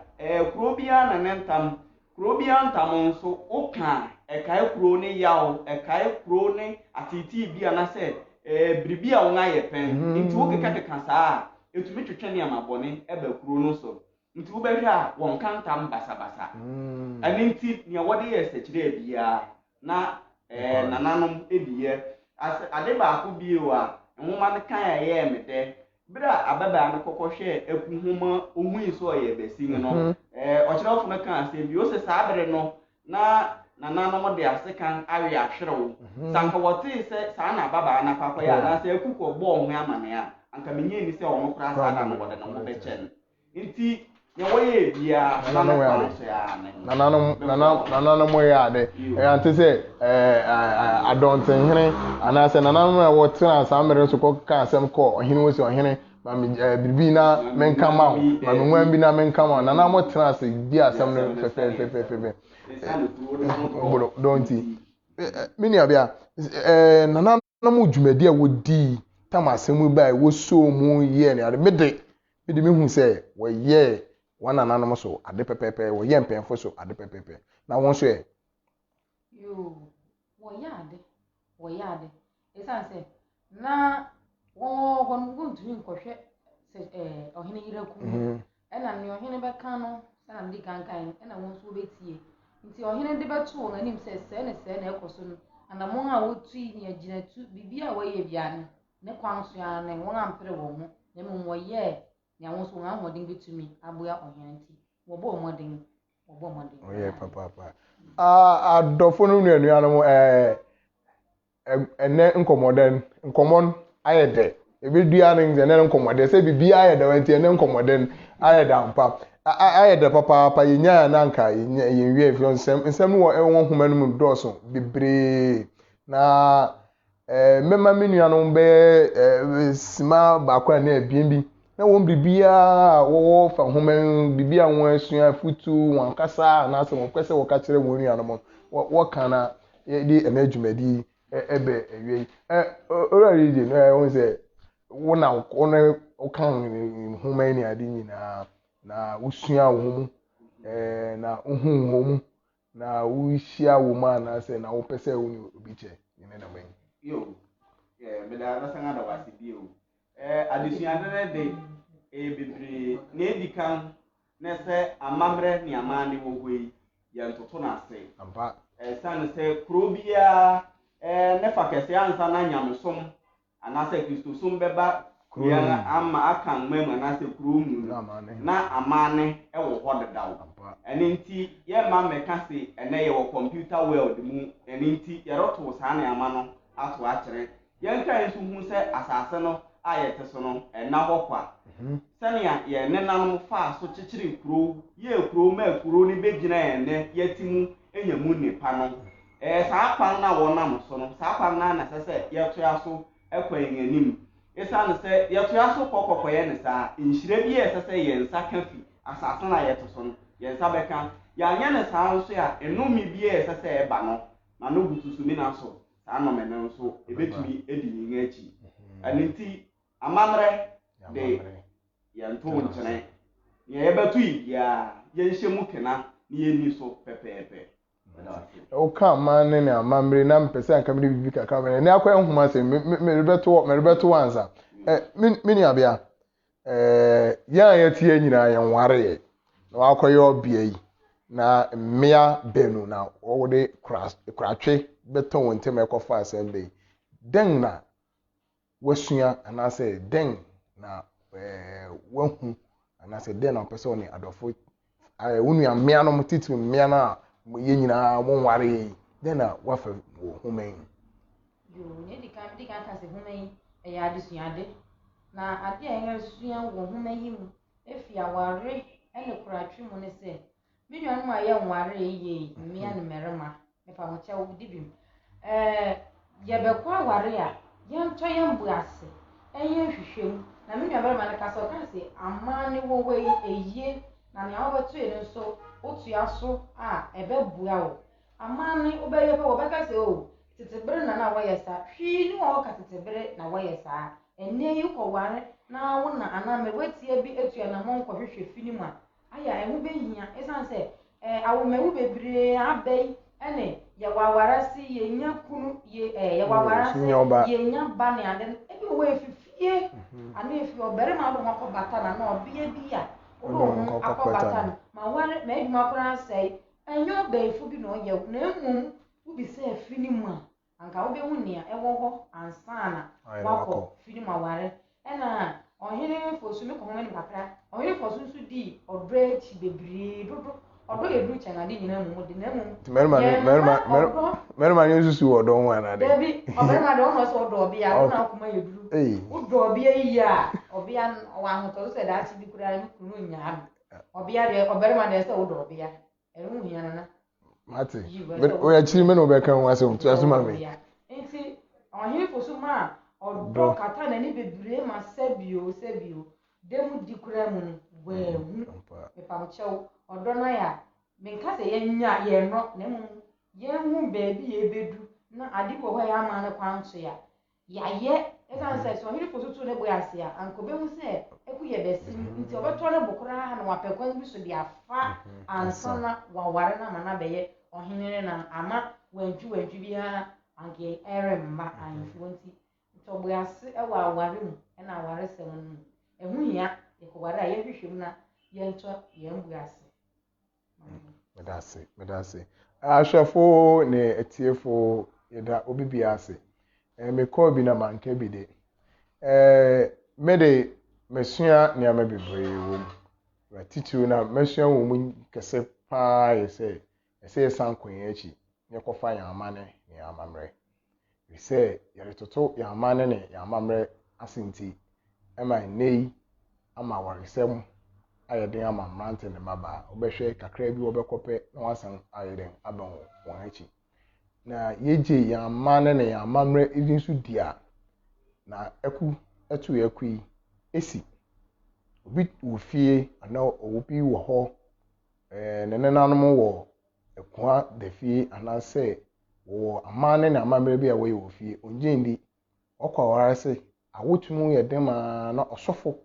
kuro bia na ne ntam kuro bia ntam nso oka ekai kuro ne yawo ekai kuro ne atiti bia na se bribia won aye pen nti wo keka saa etumi twetwe ne amabone eba kuro no so nti wo behwe a won kantam basa ani nti ne wode ye sekire bia na nananom ediye ade ba ko bio a nhoma ne kan ye mede bra ababa ne kokohwe akuhuma ohui so ye besi no okirafo ne kan asem bi o se saa bere no na nananom de asekan awe ahwerewo sanka wote se saa na baba na papa ya na se akuko bo ho amane a anka menye ni se ono kra saa da no wode no mo bechen nti ye woye bia nananom ya de ante se adonten hene anase nananom wo tena samere so ko ka asem ko ohene wo se ohene ma bibi na menka ma ma nwan bi na menka ma nananom tena se bi asem no fefe bolo donti mini abia nananom dwumadi a wodi tamasem ba wo so mu ye ne ade mede mi hu se wo ye wana nanom so ade pepepe wo ye mpenfo so ade pepepe na won so e yo wo ya ade esa se na won guntu nkohwe se ohene yiraku ena ne ohene be kan no sana ndi kankan ena won so betie nti ohene de beto won anim se na ekoso no anamon a wotu ni agina tu bibia wo ye bia ne kwan so ya ne won ampere wo ho ne mo ye ne awon so ngan hodin bitumi aboya ohyanti wo bo modin oye papa adofo no nuanuanom ene nkomon ayede ebedua ne nze ne nkomode se bibia ayede wanti ene nkomoden ayede ampa ayɛ dɛ papaapa yɛnya nanka yɛnwie fi nsɛm no wɔ nhoma no mu dɔɔso bebree na mɛma me nuanom bɛyɛ sima baako a na abien bi na wɔn biribiara wɔwɔ fa nhoma no biribiara wɔn asua futu wɔn ankasa anaasɛ wɔn pɛ sɛ wɔka kyerɛ wɔn nuanom wɔka na yɛde ɛna dwumadi ɛbɛ awie yi ɔrɔre di na wɔn sɛ wɔn woka nhoma yi ne ade nyinaa na wosua wɔ mu na wohu wɔ mu na wohyia wɔ mu anaasɛ na wopɛ sɛ wo ne obi kyɛ ne na bɛn yo meda na sanga da wasi bio adesuade ne de bebree na edi kan na sɛ amamrɛ ne amane wɔ hɔ yi yɛ ntoto na ase ampa san sɛ kuro bia ne fa kɛse ansa na nyamesom anaasɛ kristosom bɛba ya ama aka mmam anaasɛ kuro mu na amane ɛwɔ hɔ dedaw ɛne nti yɛ ma mɛka se ɛnɛ yɛ wɔ computer world mu ɛne nti yɛrɔto saa ne ama no ato akyerɛ yɛnka nso hu sɛ asase no a yɛte so no ɛna hɔ kwa sɛnea yɛ nenanom fa so kyekyere kuro yɛ kuro ma kuro ne bɛgyina ɛnɛ yɛti mu enya mu nipa no saa kwan na wɔnam so no saa kwan na sɛ sɛ yɛtoa so ɛkɔ yɛn anim ɛsan sɛ yɛtoa so kɔkɔkɔyɛ ne saa nhyira bi yɛ sɛ sɛ yɛn nsa ka fi asase na yɛto so no yɛn nsa bɛka yɛanyɛ ne saa nso a enome bi yɛ sɛ sɛ ɛba no na no butusu mi na so saa nɔmɛ no nso ebetumi edi yɛn akyi ɛne nti amamrɛ de yɛn to nkyɛn nea yɛbɛto yi biara yɛnhyɛ mu kena na yɛnni so pɛpɛɛpɛ woka amane ne amamrɛ na mpɛ sɛ anka mede bibi kakra bɛne ne akɔ nhoma sɛ merebɛto ansa me nuabea yɛn a yɛteɛ nyinaa yɛnwareɛ na wakɔyɛ ɔbea yi na mmea bɛnu na wɔwode koratwe bɛtɔ wɔn ntɛm ɛkɔfa asɛm bɛyi dɛn na wasua anaasɛ dɛn na wahu anaasɛ dɛn na ɔpɛ sɛ ɔne adɔfo wo nua mmea no titiri mmea no a yɛn nyinaa mo nware yi dɛn na wafa wɔ homa yi yo ne di kan ka se homa yi ɛyɛ adesuade na ade a yɛn asua wɔ homa yi mu efi aware ɛne koratwe mu ne sɛ me nuanom a yɛ nware yi mmea ne mmarima mefa ho kyɛ wo di bim yɛbɛkɔ aware a yɛntɔ yɛn bu ase ɛyɛ hwehwɛm na me nuabarima no ka sɛ ɔka se amane wɔ wɔ yi eyie na nea wobɛto yi nso wotua so a ɛbɛbua wo amane wobɛyɛ pɛ wɔbɛka sɛ o tetebere na wɔyɛ saa hwii ne wɔka tetebere na wɔyɛ saa ɛnɛ yi kɔware na wo na anamɛ watia bi atua na mo nkɔhwehwɛ fini mu a aya ɛho bɛhia ɛsan sɛ awomawu bebree abɛyi ɛne yɛwawara se yɛnya kunu yɛwawara se yɛnya ba ne ade ebi wɔ efifie ana efi ɔbarima ado ho bata na ɔbea bi a ɔno akɔbata no ma ware ma edwuma koraa sɛe ɛnyɛ ɔbɛɛfo bi na ɔyɛ na emom wobi sɛ fini mu a anka wobɛhu nea ɛwɔ hɔ ansana wakɔ fini mu aware ɛna ɔhene fosu me kɔhɔn ne kakra ɔhene fosu nso di ɔdɔ akyi bebree dodo ɔdɔ yɛ duru kyɛn ade nyinaa mu de na emom mɛrima ne nsusu wɔ ɔdɔ ho anade dabi ɔbɛrima de ɔno sɛ ɔdɔ ɔbea ɔno akoma yɛ duru ɔdɔ ɔbea yi a ɔbea ɔwɔ ahotɔ so sɛ daakye bi koraa ne kunu nyaa no ɔbea deɛ ɔbɛrima deɛ sɛ ɔdɔ ɔbea ɛno hia nana mate oyɛ kyiri me na ɔbɛka ho asɛm to asoma me nti ɔhene fosu ma ɔdɔ kata n'ani bebree ma sɛbio demu di koraa mu no wɔahu mepamkyɛw ɔdɔ no yɛ a menka sɛ yɛnya yɛnnɔ na mmom yɛnhu baabi yɛbɛdu na ade wɔ hɔ yɛ ama no kwan so a yɛayɛ ɛsan sɛ ɔhene fosu to ne bɔ ase a anka obɛhu sɛ ɛku yɛ bɛsi nti ɔbɛtɔ no bo koraa na wapɛ kwan bi so de afa ansa na waware na ama no abɛyɛ ɔhene na ama wantwi biara anka ɛremma ahemfo nti ɔbɔ ase ɛwɔ aware mu ɛna aware sɛm no ɛho hia yɛkɔware a yɛhwehwɛ mu na yɛntɔ yɛn bu ase medase ahwɛfo ne atiefo yɛda obi bi ase mekɔ bi na manka bi de mede mesua nneɛma bebree wɔ mu titiri na mesua wɔ mu kɛse paa yɛ sɛ ɛsɛ yɛsan kɔ yɛn akyi yɛkɔfa yɛn amane ne yɛn amammerɛ sɛ yɛretoto yɛn amane ne yɛn amammerɛ ase nti ɛma nnɛ yi ama awaresɛm ayɛden ama mmerante ne mmabaa wobɛhwɛ kakra bi wɔbɛkɔpɛ na wasan ayɛden aba wɔn akyi na yɛgye yɛn amanne ne yɛn amammerɛ ɛdi nso di a na ɛku ɛto yɛku yi esi obi wɔ fie anaa obi wɔ hɔ ne nenanom wɔ ɛkoa da fie anaasɛ wɔwɔ amanne ne amammerɛ bi a wɔyɛ wɔ fie ongye ndi ɔkɔ awara sɛ awotumu yɛ den ma na ɔsɔfo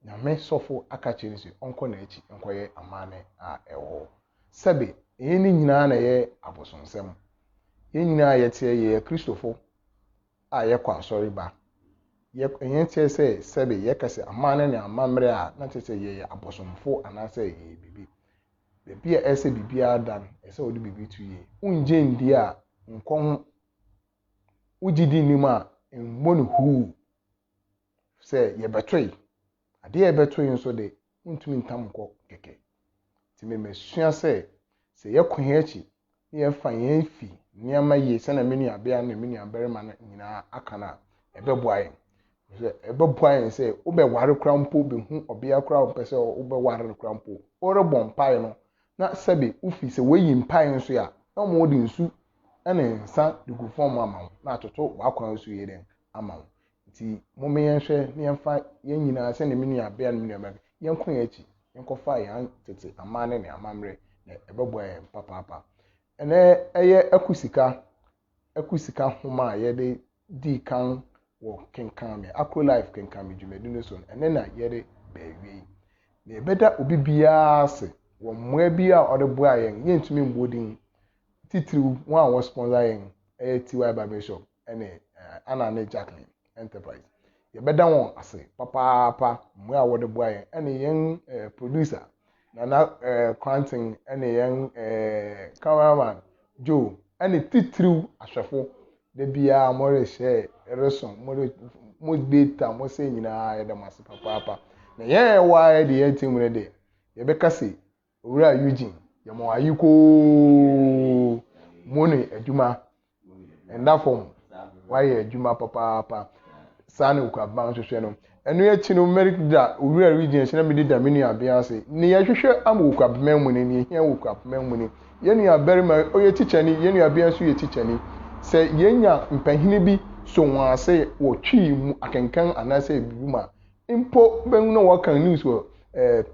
nyame sɔfo aka kyerɛ sɛ ɔnkɔ n'akyi nkɔyɛ amanne a ɛwɔ sɛbe ɛyɛ ne nyinaa na ɛyɛ abosonsɛm yɛn nyinaa yɛteɛ yɛ kristofo a yɛkɔ asɔre ba ɛyɛ teɛ sɛ sɛbe yɛkasɛ amanne ne amammerɛ a na kyerɛ sɛ yɛyɛ abosomfo anaasɛ yɛyɛ bibi beebi a ɛsɛ bibiara da no ɛsɛ wɔde bibi to yie ungye ndi a nkɔn ugidi nim a mmɔ ne huu sɛ yɛbɛtoe adeɛ yɛbɛtoe nso de ntumi ntam nkɔ kɛkɛ nti mmesua sɛ yɛkɔ yɛn akyi na yɛfa yɛn fi nneɛma yie sɛ na me nuabea na me nuabarima no nyinaa aka na ɛbɛboa yɛn sɛ ɛbɛboa yɛn sɛ wobɛware kora mpo bɛhu ɔbea kora wopɛ sɛ wobɛware no kora mpo wɔrebɔ mpae no na sɛbe ufi sɛ wɔyi mpae nso a na wɔn de nsu ɛne nsa de gu fam ama wo na atoto wakwan nso yɛ den ama wo nti momme yɛnhwɛ na yɛmfa yɛn nyinaa sɛ ne me nuabea no me nuabarima yɛnkɔ yɛn akyi yɛnkɔfa yɛn tete amanne ne amammerɛ na ɛbɛboa yɛn papaapa ɛnɛ ɛyɛ aku sika homa a yɛde di kan wɔ kenkan me Aku life kenkan me dwumadi no so ɛnɛ na yɛde baawie na yɛbɛda obi biara ase wɔ mmoa bi a ɔde boa yɛn yɛntumi mbodin titiriw wɔn a wɔ sponsor yɛn ɛyɛ TY Barbershop ɛne Anna ne Jacqueline Enterprise yɛbɛda wɔn ase papaapa mmoa a wɔde boa yɛn ɛne yɛn producer Nana Quentin ɛne yɛn cameraman Joe ɛne titiriw ahwɛfo de biara mɔrehyɛ ɛreson mo data mo sɛ nyinaa yɛda mo ase papaapa na yɛn ɛwɔ ayɛ de yɛn team no de yɛbɛka sɛ owura Eugene yɛmɔ ayiko mo ne adwuma ɛnda fam wayɛ adwuma papaapa saa ne okwaban hwehwɛ no ɛno yɛkyi no merit da owura Eugene hyɛ na me da me nuabea ase ne yɛhwehwɛ ama okwaban mu ne yɛhia okwaban mu ne yɛn nuabarima ɔyɛ tikyani yɛn nuabea nso yɛ tikyani sɛ yɛnya mpanyini bi so wɔn ase wɔ twi mu akenkan anaasɛ bibi ma mpo bɛn no wɔkan news wɔ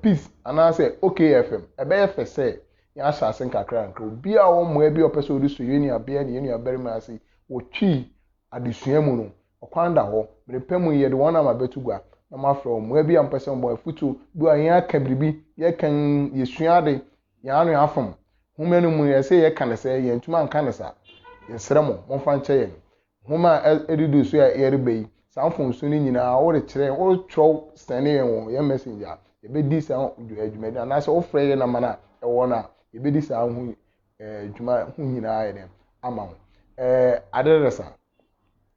peace anaasɛ OKFM ɛbɛyɛ fɛ sɛ yɛahyɛ ase nkakra nkra obi a wɔn mmoa bi ɔpɛ sɛ ɔde so yɛn nuabea ne yɛn nuabarima ase wɔ twi adesua mu no ɔkwan da hɔ mmerepɛ mu yɛde wɔn ama bɛtu gua na mafrɛ wɔn mmoa bi a mpɛ sɛ ɔbɔ afutuo bi a yɛn aka biribi yɛkan yɛsua ade yɛn ano afam homa no mu yɛsɛ yɛka ne sɛ yɛn ntoma nka ne sa yɛsrɛ mo momfa nkyɛ yɛn homa ɛdido so a yɛreba yi saa mfonso no nyinaa wɔrekyerɛ wɔretwerɛw sɛne yɛn wɔ yɛn messenger yɛbɛdi saa dwumadi anaasɛ wofrɛ yɛn nama no a ɛwɔ no a yɛbɛdi saa ho dwuma ho nyinaa yɛ dɛn ama wo aderesa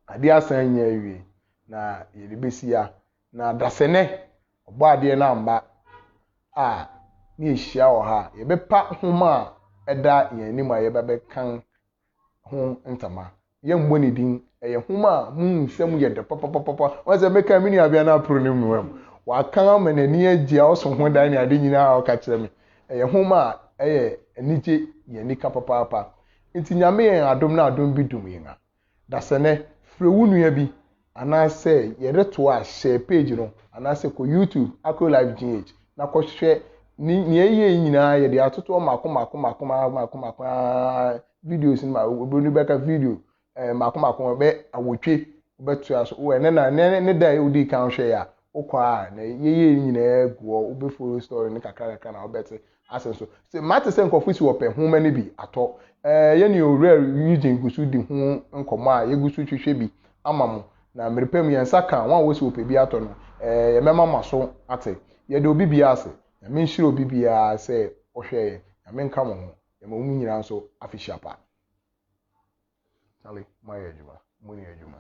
ade asan nyɛ awie na yɛde bɛsia na dasɛnɛ ɔbɔ adeɛ no amba a ne yɛhyia wɔ ha yɛbɛpa homa a ɛda yɛn anim a yɛbɛbɛkan ho ntama yɛmmɔ ne din ɛyɛ homa a mu nsɛm yɛ dɛ papapapa wɔsɛ mɛka me nuabea no apro no mu wakan ama n'ani agye a ɔso ho dan ne ade nyinaa a ɔka kyerɛ me ɛyɛ homa a ɛyɛ anigye yɛn nika papaapa nti nyame yɛn adom na adom bi dum yɛn a dasɛnɛ frɛ wo nua bi anaasɛ yɛreto a share page no anaasɛ kɔ YouTube Aku live GH na kɔhwɛ ni yɛyɛ nyinaa yɛde atoto mako videos no ma obonu bɛka video mako bɛ awotwe bɛto aso wo ɛne na ne da odi kan hwɛ ya wokɔ a na yɛyɛ nyinaa guo wobɛfollow story ne kakra na wobɛte asenso sɛ mate sɛ nkɔfo si wɔpɛ homa ne bi atɔ yɛne owura Eugene gusu di ho nkɔmɔ a yɛgusu twehwɛ bi ama mo na mmerepam yɛn saka wɔn a wɔsi wɔpɛ bi atɔ no yɛmɛma ma so ate yɛde obi bi ase na menhyira obi bi a sɛ ɔhwɛ na menka mo ho yɛma mu nyinaa nso afihyia pa Charlie, my adwuma, money adwuma.